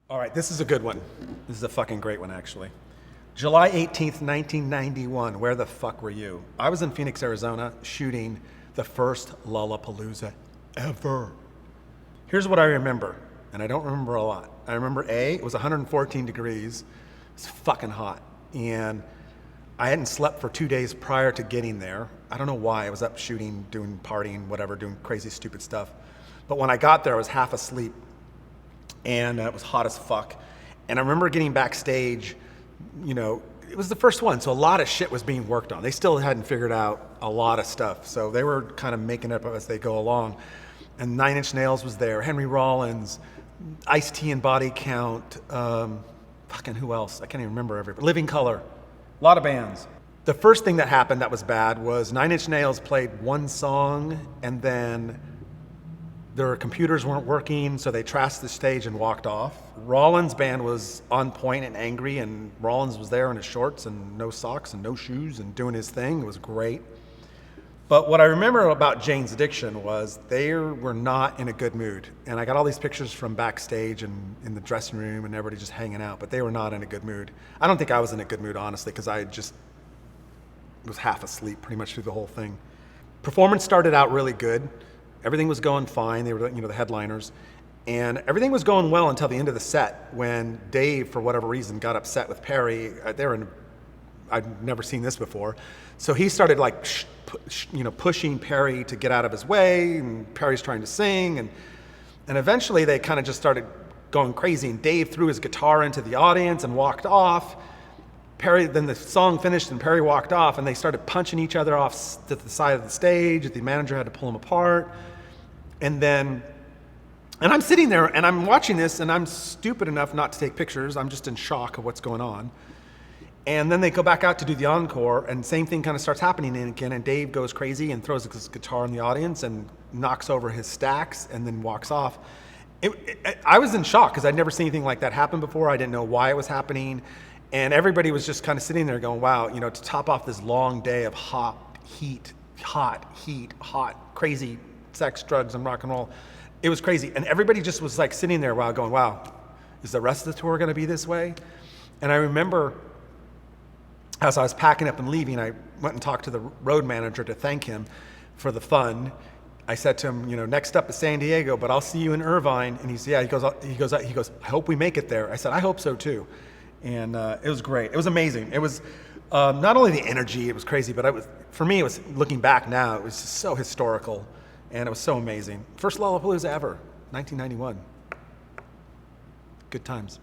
All right, this is a good one. This is a fucking great one, actually. July 18th, 1991. Where the fuck were you? I was in Phoenix, Arizona, shooting the first Lollapalooza ever. Here's what I remember, and I don't remember a lot. I remember it was 114 degrees. It's fucking hot. And I hadn't slept for 2 days prior to getting there. I don't know why. I was up shooting, doing partying, whatever, doing crazy, stupid stuff. But when I got there, I was half asleep. And it was hot as fuck. And I remember getting backstage, it was the first one, so a lot of shit was being worked on. They still hadn't figured out a lot of stuff, so they were kind of making it up as they go along. And Nine Inch Nails was there, Henry Rollins, Ice-T and Body Count, fucking who else? I can't even remember everybody. Living Colour, a lot of bands. The first thing that happened that was bad was Nine Inch Nails played one song, and then their computers weren't working, so they trashed the stage and walked off. Rollins' band was on point and angry, and Rollins was there in his shorts and no socks and no shoes and doing his thing. It was great. But what I remember about Jane's Addiction was they were not in a good mood. And I got all these pictures from backstage and in the dressing room and everybody just hanging out, but they were not in a good mood. I don't think I was in a good mood, honestly, because I just was half asleep pretty much through the whole thing. Performance started out really good. Everything was going fine. They were, the headliners. And everything was going well until the end of the set when Dave, for whatever reason, got upset with Perry. I'd never seen this before. So he started pushing Perry to get out of his way, and Perry's trying to sing. And eventually they kind of just started going crazy, and Dave threw his guitar into the audience and walked off. Then the song finished and Perry walked off, and they started punching each other off to the side of the stage. The manager had to pull them apart. And I'm sitting there and I'm watching this, and I'm stupid enough not to take pictures. I'm just in shock of what's going on. And then they go back out to do the encore, and same thing kind of starts happening again, and Dave goes crazy and throws his guitar in the audience and knocks over his stacks and then walks off. I was in shock because I'd never seen anything like that happen before. I didn't know why it was happening. And everybody was just kind of sitting there going, wow, to top off this long day of hot, crazy sex, drugs, and rock and roll. It was crazy. And everybody just was like sitting there while going, wow, is the rest of the tour going to be this way? And I remember as I was packing up and leaving, I went and talked to the road manager to thank him for the fun. I said to him, next up is San Diego, but I'll see you in Irvine. And he said, yeah, he goes, I hope we make it there. I said, I hope so too. And it was great. It was amazing. It was not only the energy, it was crazy, but for me, it was, looking back now, it was just so historical, and it was so amazing. First Lollapalooza ever, 1991. Good times.